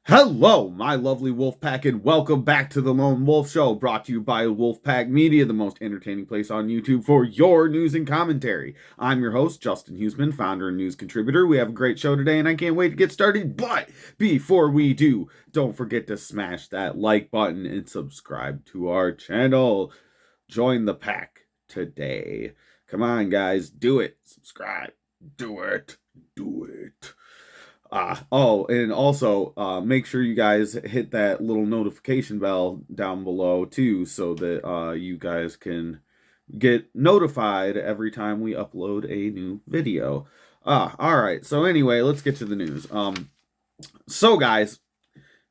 Hello, my lovely wolf pack, and welcome back to the Lone Wolf Show, brought to you by Wolfpack Media, the most entertaining place on YouTube for your news and commentary. I'm your host, Justin Huseman, founder and news contributor. We have a great show today, and I can't wait to get started. But before we do, don't forget to smash that like button and subscribe to our channel. Join the pack today. Come on, guys, do it. Subscribe. Do it. Do it. And also make sure you guys hit that little notification bell down below too, so that you guys can get notified every time we upload a new video. All right. So anyway, let's get to the news. So guys,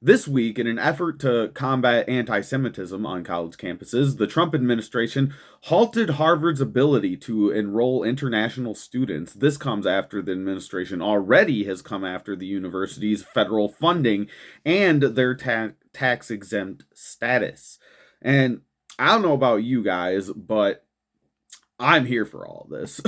this week, in an effort to combat anti Semitism on college campuses, the Trump administration halted Harvard's ability to enroll international students. This comes after the administration already has come after the university's federal funding and their tax exempt status. And I don't know about you guys, but I'm here for all this.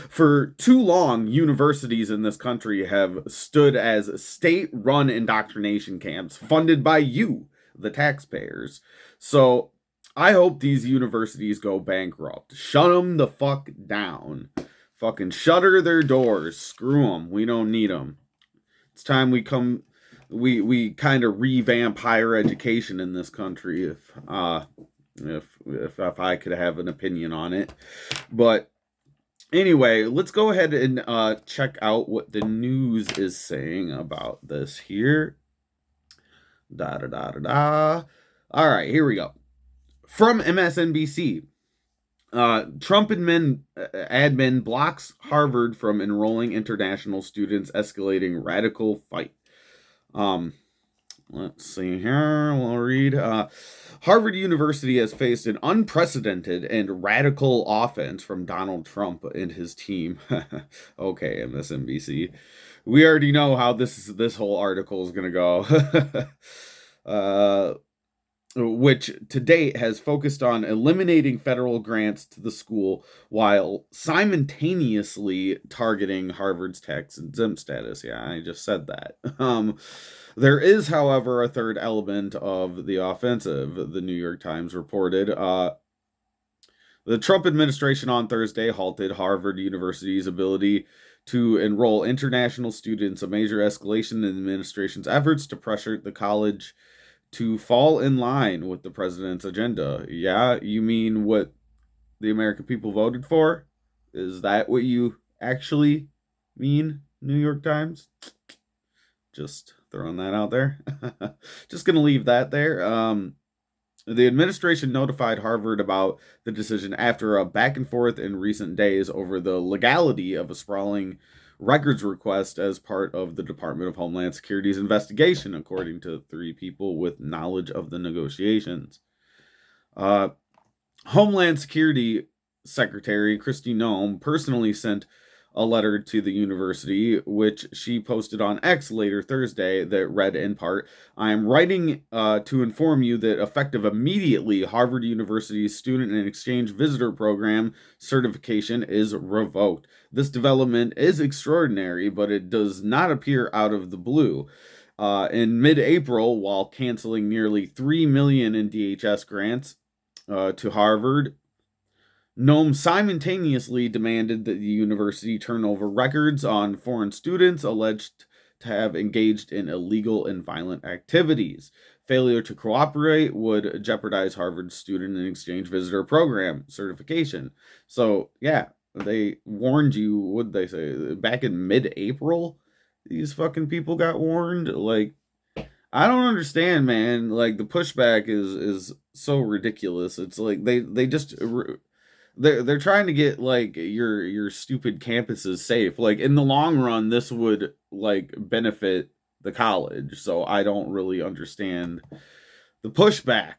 For too long, universities in this country have stood as state run indoctrination camps funded by you, the taxpayers. So I hope these universities go bankrupt. Shut them the fuck down. Fucking shutter their doors. Screw them. We don't need them. It's time we kind of revamp higher education in this country. If I could have an opinion on it. But anyway, let's go ahead and check out what the news is saying about this here. Da da da da da. All right, here we go. From MSNBC. Trump admin blocks Harvard from enrolling international students, escalating radical fight. Let's see here. We'll read. Harvard University has faced an unprecedented and radical offense from Donald Trump and his team. Okay, MSNBC. We already know how this whole article is going to go. Which to date has focused on eliminating federal grants to the school while simultaneously targeting Harvard's tax exempt status. Yeah, I just said that. There is, however, a third element of the offensive, the New York Times reported. The Trump administration on Thursday halted Harvard University's ability to enroll international students, a major escalation in the administration's efforts to pressure the college to fall in line with the president's agenda. Yeah, you mean what the American people voted for? Is that what you actually mean, New York Times? Just throwing that out there. Just going to leave that there. The administration notified Harvard about the decision after a back and forth in recent days over the legality of a sprawling records request as part of the Department of Homeland Security's investigation, according to three people with knowledge of the negotiations. Homeland Security Secretary Kristi Noem personally sent a letter to the university, which she posted on X later Thursday, that read in part, "I am writing to inform you that effective immediately, Harvard University's Student and Exchange Visitor Program certification is revoked. This development is extraordinary, but it does not appear out of the blue. In mid-April, while canceling nearly $3 million in DHS grants to Harvard, Noem simultaneously demanded that the university turn over records on foreign students alleged to have engaged in illegal and violent activities. Failure to cooperate would jeopardize Harvard's Student and Exchange Visitor Program certification." So, yeah, they warned you, what'd they say, back in mid-April? These fucking people got warned? Like, I don't understand, man. Like, the pushback is so ridiculous. It's like they just they're trying to get like your stupid campuses safe. Like in the long run, this would like benefit the college. So I don't really understand the pushback.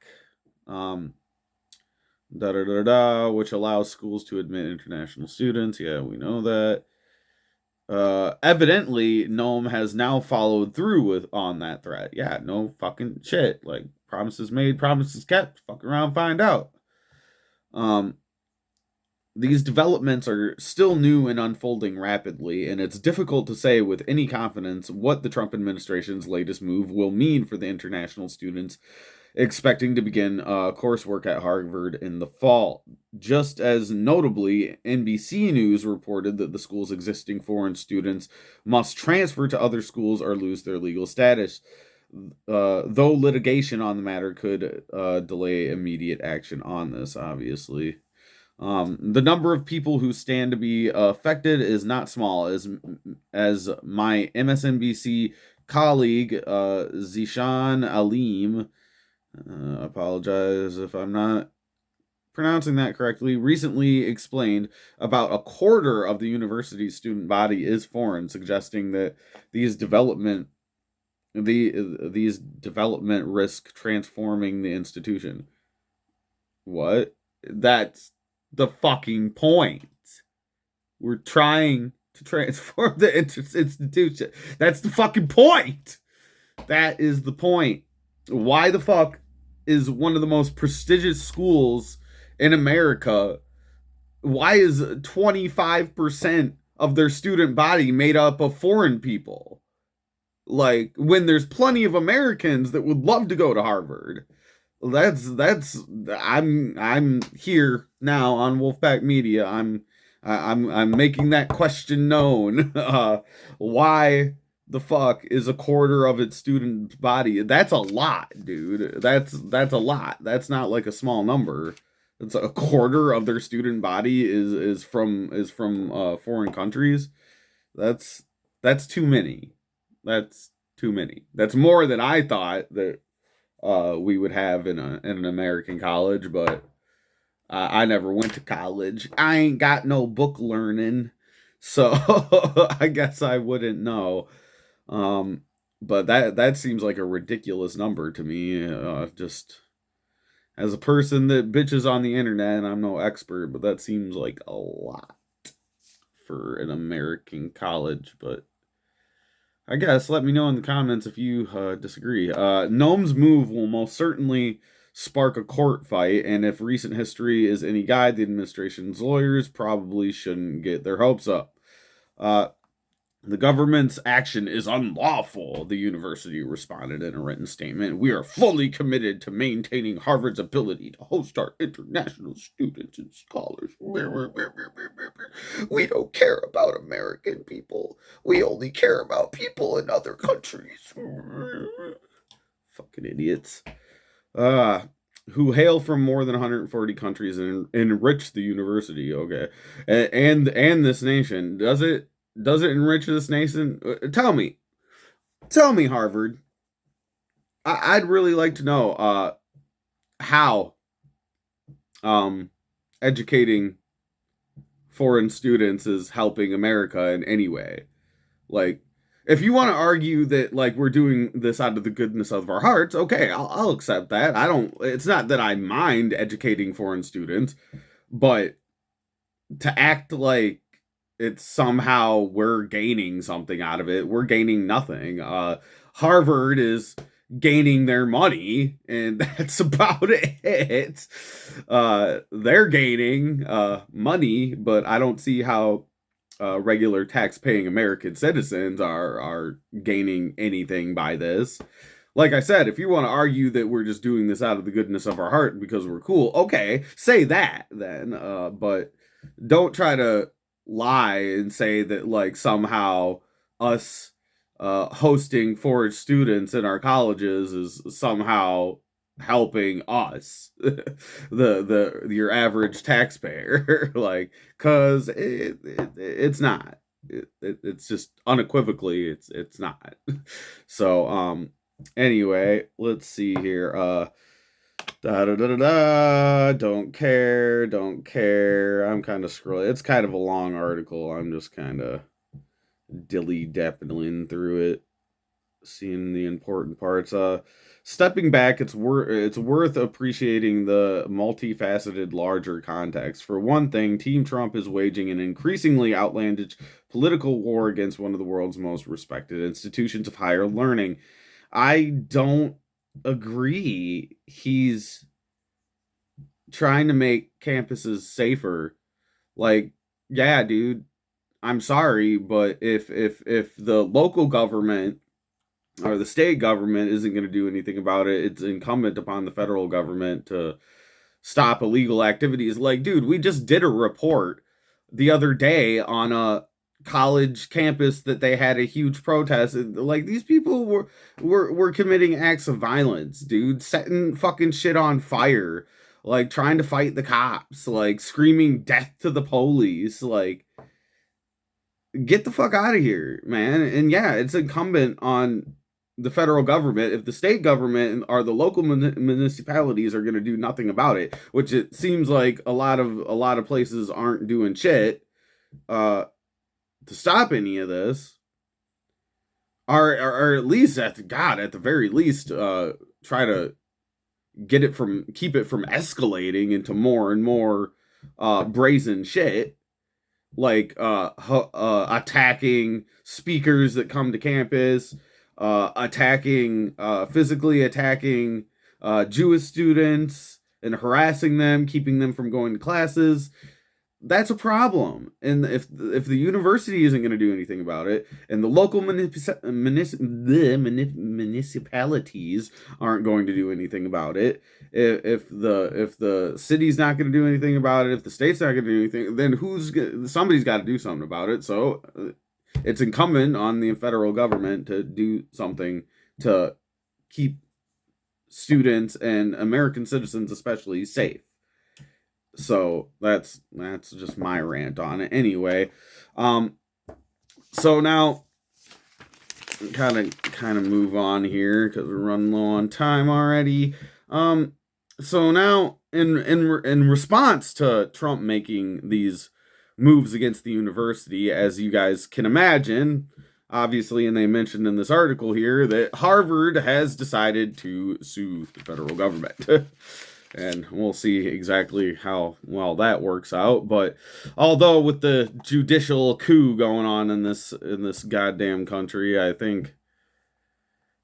Which allows schools to admit international students. Yeah, we know that. Evidently, Noem has now followed through with on that threat. Yeah, no fucking shit. Like promises made, promises kept. Fuck around, find out. These developments are still new and unfolding rapidly, and it's difficult to say with any confidence what the Trump administration's latest move will mean for the international students expecting to begin coursework at Harvard in the fall. Just as notably, NBC News reported that the school's existing foreign students must transfer to other schools or lose their legal status, though litigation on the matter could delay immediate action on this, obviously. The number of people who stand to be affected is not small, as my MSNBC colleague Zishan Alim, apologize if I'm not pronouncing that correctly, recently explained about a quarter of the university's student body is foreign, suggesting that these development risk transforming the institution. What? That's the fucking point. We're trying to transform the institution. That's the fucking point. That is the point. Why the fuck is one of the most prestigious schools in America, why is 25% of their student body made up of foreign people? Like, when there's plenty of Americans that would love to go to Harvard. I'm here now on Wolfpack Media. I'm making that question known. Why the fuck is a quarter of its student body? That's a lot, dude. That's a lot. That's not like a small number. It's a quarter of their student body is from foreign countries. That's too many. That's too many. That's more than I thought that we would have in an American college, but I never went to college. I ain't got no book learning, so I guess I wouldn't know. But that seems like a ridiculous number to me. Just as a person that bitches on the internet, and I'm no expert, but that seems like a lot for an American college. But I guess let me know in the comments if you disagree. Noam's move will most certainly spark a court fight, and if recent history is any guide, the administration's lawyers probably shouldn't get their hopes up. The government's action is unlawful, the university responded in a written statement. We are fully committed to maintaining Harvard's ability to host our international students and scholars. We don't care about American people. We only care about people in other countries. Fucking idiots. Who hail from more than 140 countries and enrich the university. Okay. And this nation. Does it enrich this nation? Tell me, Harvard. I'd really like to know how educating foreign students is helping America in any way. Like, if you want to argue that like we're doing this out of the goodness of our hearts, okay, I'll accept that. It's not that I mind educating foreign students, but to act like it's somehow we're gaining something out of it. We're gaining nothing. Harvard is gaining their money, and that's about it. They're gaining money, but I don't see how regular tax-paying American citizens are gaining anything by this. Like I said, if you want to argue that we're just doing this out of the goodness of our heart because we're cool, okay, say that then. But don't try to lie and say that like somehow us hosting foreign students in our colleges is somehow helping us, your average taxpayer. Like, cause it's not. It's just unequivocally it's not. So anyway, let's see here. Don't care. I'm kind of scrolling. It's kind of a long article. I'm just kind of dilly-dappling through it, seeing the important parts. Stepping back, it's worth appreciating the multifaceted, larger context. For one thing, Team Trump is waging an increasingly outlandish political war against one of the world's most respected institutions of higher learning. I don't agree. He's trying to make campuses safer. Like, yeah, dude, I'm sorry, but if the local government or the state government isn't going to do anything about it, it's incumbent upon the federal government to stop illegal activities. Like, dude, we just did a report the other day on a college campus that they had a huge protest. Like, these people were committing acts of violence, dude, setting fucking shit on fire, like trying to fight the cops, like screaming death to the police, like, get the fuck out of here, man. And yeah, it's incumbent on the federal government. If the state government or the local municipalities are going to do nothing about it, which it seems like a lot of places aren't doing shit to stop any of this, or at least at the very least, try to keep it from escalating into more and more brazen shit, like attacking speakers that come to campus, physically attacking Jewish students and harassing them, keeping them from going to classes. That's a problem. And if the university isn't going to do anything about it, and the local municipalities aren't going to do anything about it, if the city's not going to do anything about it, if the state's not going to do anything, then somebody's got to do something about it. So it's incumbent on the federal government to do something to keep students and American citizens especially safe. So that's just my rant on it. Anyway, so now kind of move on here because we're running low on time already. So now in response to Trump making these moves against the university, as you guys can imagine, obviously, and they mentioned in this article here that Harvard has decided to sue the federal government. And we'll see exactly how well that works out. But although with the judicial coup going on in this goddamn country, I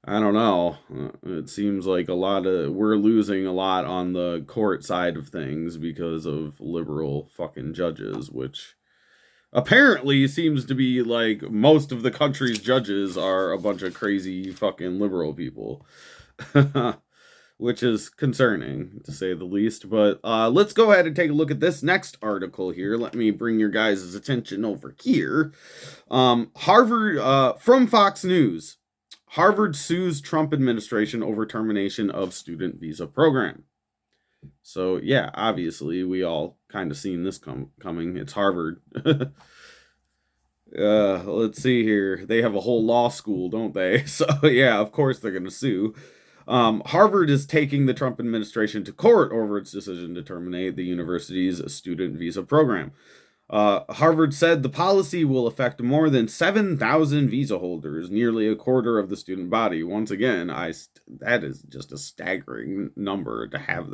don't know. It seems like we're losing a lot on the court side of things because of liberal fucking judges, which apparently seems to be like most of the country's judges are a bunch of crazy fucking liberal people. Which is concerning, to say the least. But let's go ahead and take a look at this next article here. Let me bring your guys' attention over here. Harvard, from Fox News. Harvard sues Trump administration over termination of student visa program. So, yeah, obviously, we all kind of seen this coming. It's Harvard. Let's see here. They have a whole law school, don't they? So, yeah, of course they're going to sue. Harvard is taking the Trump administration to court over its decision to terminate the university's student visa program. Harvard said the policy will affect more than 7,000 visa holders, nearly a quarter of the student body. Once again, that is just a staggering number to have.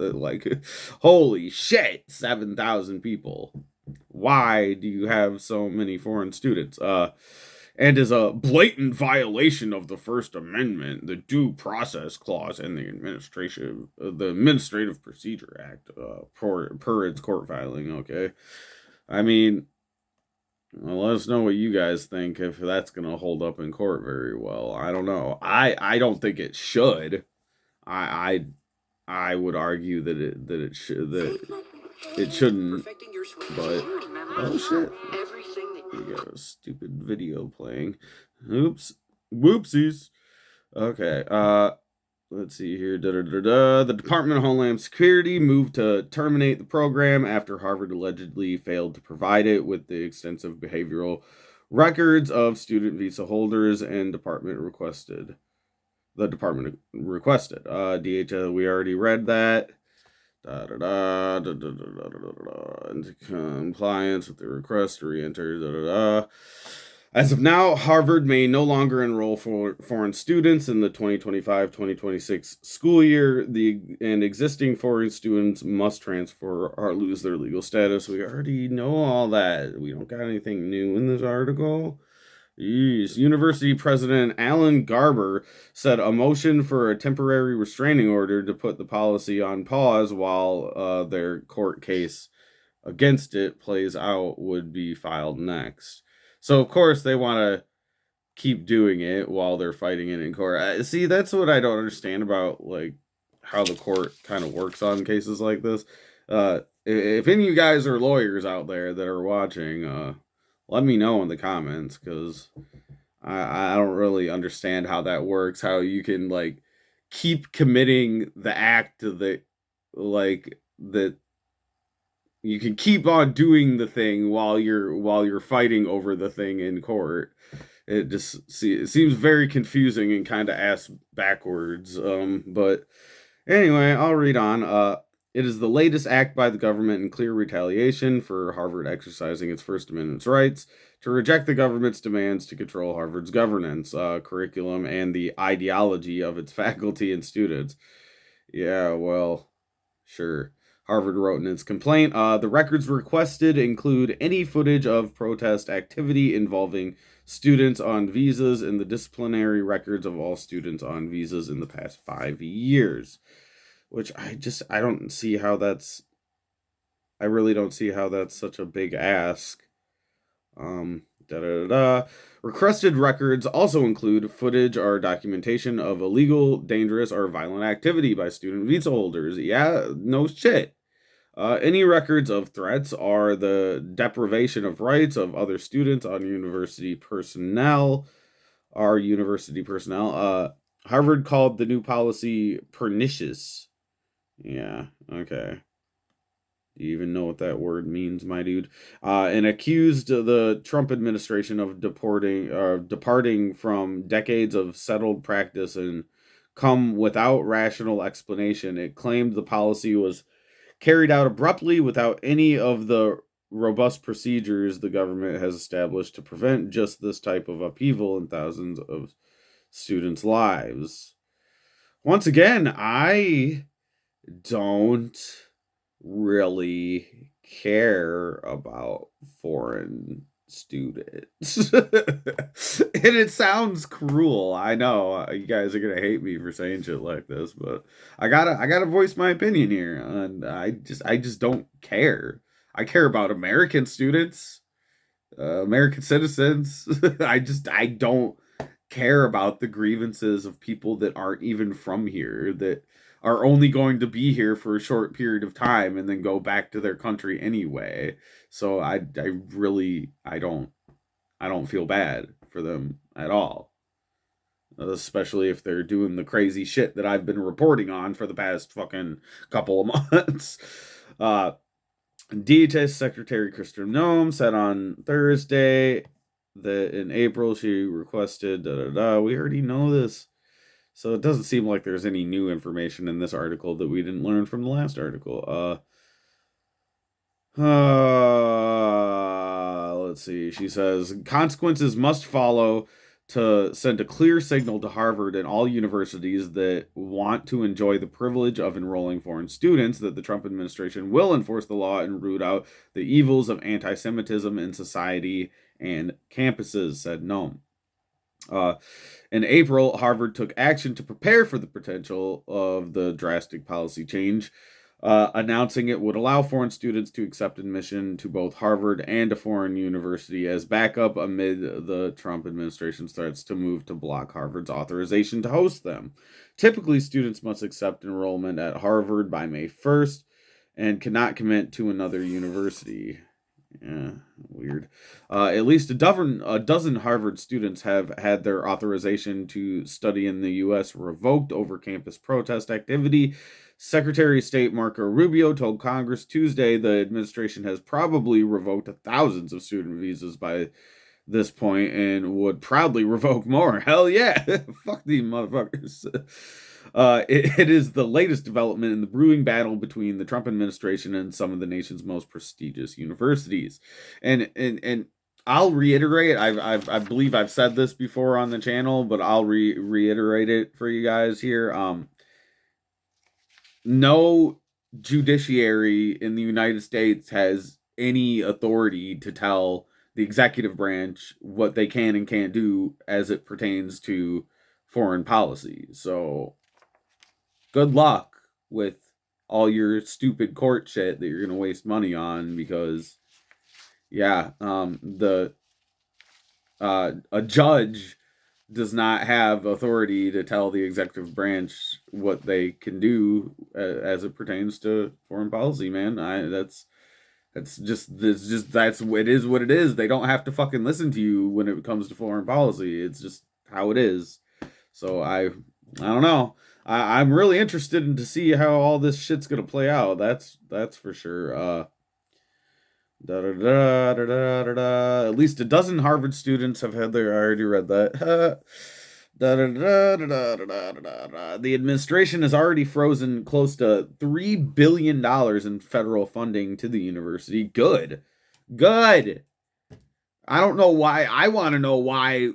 Holy shit, 7,000 people. Why do you have so many foreign students? And is a blatant violation of the First Amendment, the Due Process Clause, and the Administrative Procedure Act, per its court filing. Okay, I mean, well, let us know what you guys think, if that's gonna hold up in court very well. I don't know. I don't think it should. I would argue that it shouldn't. But oh shit. We got a stupid video playing. Oops. Whoopsies. Okay. Let's see here. The Department of Homeland Security moved to terminate the program after Harvard allegedly failed to provide it with the extensive behavioral records of student visa holders and requested. DHS, we already read that. Into compliance with the request to re-enter. As of now, Harvard may no longer enroll for foreign students in the 2025-2026 school year. And existing foreign students must transfer or lose their legal status. We already know all that. We don't got anything new in this article. Jeez. University President Alan Garber said a motion for a temporary restraining order to put the policy on pause while their court case against it plays out would be filed next. So of course they want to keep doing it while they're fighting it in court. See, that's what I don't understand about like how the court kind of works on cases like this. If any of you guys are lawyers out there that are watching, let me know in the comments because I don't really understand how that works. How you can like keep committing the act that like that you can keep on doing the thing while you're fighting over the thing in court. It seems very confusing and kind of ass backwards. But anyway, I'll read on. It is the latest act by the government in clear retaliation for Harvard exercising its First Amendment rights to reject the government's demands to control Harvard's governance, curriculum, and the ideology of its faculty and students. Yeah, well, sure. Harvard wrote in its complaint, the records requested include any footage of protest activity involving students on visas and the disciplinary records of all students on visas in the past 5 years. Which I don't see how that's, I really don't see how that's such a big ask. Da da da. Requested records also include footage or documentation of illegal, dangerous, or violent activity by student visa holders. Yeah, no shit. Any records of threats are the deprivation of rights of other students on university personnel. Harvard called the new policy pernicious. Yeah, okay. Do you even know what that word means, my dude? And accused the Trump administration of departing from decades of settled practice and come without rational explanation. It claimed the policy was carried out abruptly without any of the robust procedures the government has established to prevent just this type of upheaval in thousands of students' lives. Once again, I don't really care about foreign students. And it sounds cruel. I know you guys are gonna hate me for saying shit like this, but I gotta voice my opinion here, and I just don't care. I care about American students, American citizens. I don't care about the grievances of people that aren't even from here, that are only going to be here for a short period of time and then go back to their country anyway. So I don't feel bad for them at all, especially if they're doing the crazy shit that I've been reporting on for the past fucking couple of months. DHS Secretary Kristen Noem said on Thursday that in April she requested we already know this. So it doesn't seem like there's any new information in this article that we didn't learn from the last article. Let's see. She says consequences must follow to send a clear signal to Harvard and all universities that want to enjoy the privilege of enrolling foreign students that the Trump administration will enforce the law and root out the evils of anti-Semitism in society and campuses, said Noem. In April, Harvard took action to prepare for the potential of the drastic policy change, announcing it would allow foreign students to accept admission to both Harvard and a foreign university as backup amid the Trump administration's threats to move to block Harvard's authorization to host them. Typically, students must accept enrollment at Harvard by May 1st and cannot commit to another university. Yeah, weird. At least a dozen Harvard students have had their authorization to study in the U.S. revoked over campus protest activity. Secretary of State Marco Rubio told Congress Tuesday the administration has probably revoked thousands of student visas by this point and would proudly revoke more. Hell yeah. Fuck these motherfuckers. It is the latest development in the brewing battle between the Trump administration and some of the nation's most prestigious universities. And I'll reiterate, I believe I've said this before on the channel, but I'll reiterate it for you guys here. No judiciary in the United States has any authority to tell the executive branch what they can and can't do as it pertains to foreign policy. So good luck with all your stupid court shit that you're gonna waste money on because, yeah, a judge does not have authority to tell the executive branch what they can do as it pertains to foreign policy, man. That's what it is. What it is. They don't have to fucking listen to you when it comes to foreign policy. It's just how it is. So I don't know. I'm really interested in to see how all this shit's gonna play out. That's for sure. Da, da, da, da, da, da, da. At least a dozen Harvard students have had their. I already read that. Da, da, da, da, da, da, da, da. The administration has already frozen close to $3 billion in federal funding to the university. Good. Good. I don't know why. I want to know why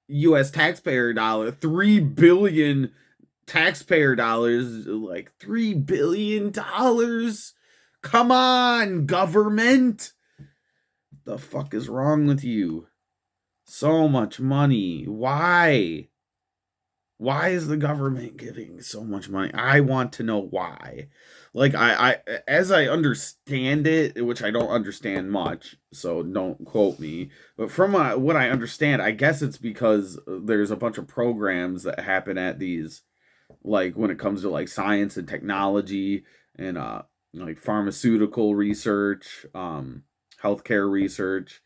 U.S. taxpayer dollar, $3 billion taxpayer dollars, like $3 billion. Come on, government. The fuck is wrong with you? So much money. Why? Why is the government giving so much money? I want to know why. Like I as I understand it, which I don't understand much, so don't quote me. But from what I understand, I guess it's because there's a bunch of programs that happen at these, like when it comes to like science and technology and like pharmaceutical research, healthcare research.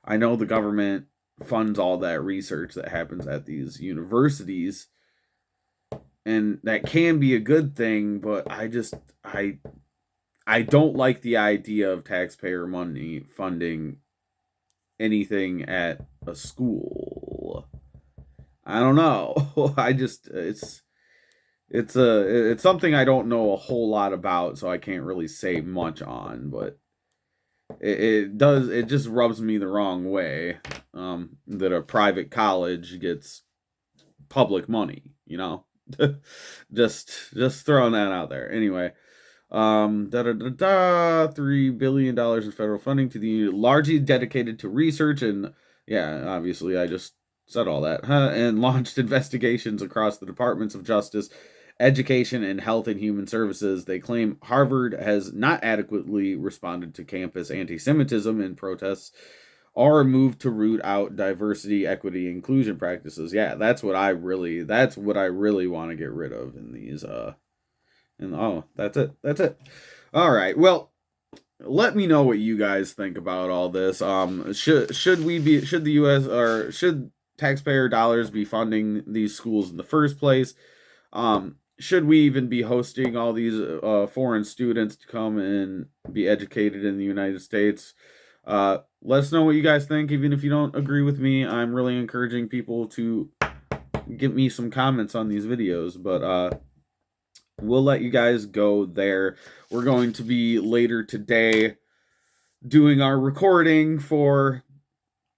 I know the government funds all that research that happens at these universities, and that can be a good thing, but I don't like the idea of taxpayer money funding anything at a school. I don't know. I just it's something I don't know a whole lot about, so I can't really say much on, but it just rubs me the wrong way that a private college gets public money, you know. just throwing that out there. Anyway, $3 billion in federal funding to the largely dedicated to research and, yeah, obviously I just said all that, and launched investigations across the departments of justice, education, and health and human services. They claim Harvard has not adequately responded to campus anti-Semitism and protests or moved to root out diversity, equity, inclusion practices. Yeah, that's what I really want to get rid of in these that's it. All right. Well, let me know what you guys think about all this. Should the US, or should taxpayer dollars be funding these schools in the first place? Should we even be hosting all these foreign students to come and be educated in the United States? Let us know what you guys think. Even if you don't agree with me, I'm really encouraging people to give me some comments on these videos. But we'll let you guys go there. We're going to be later today doing our recording for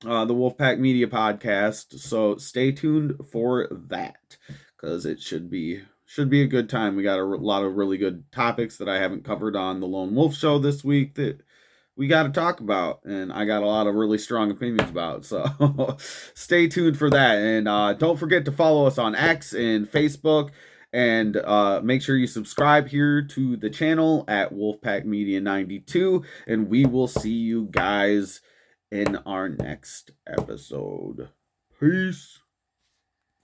the Wolfpack Media podcast. So stay tuned for that, because it should be a good time. We got a lot of really good topics that I haven't covered on the Lone Wolf Show this week that we got to talk about, and I got a lot of really strong opinions about. So stay tuned for that, and don't forget to follow us on X and Facebook, and make sure you subscribe here to the channel at Wolfpack Media 92, and we will see you guys in our next episode. Peace.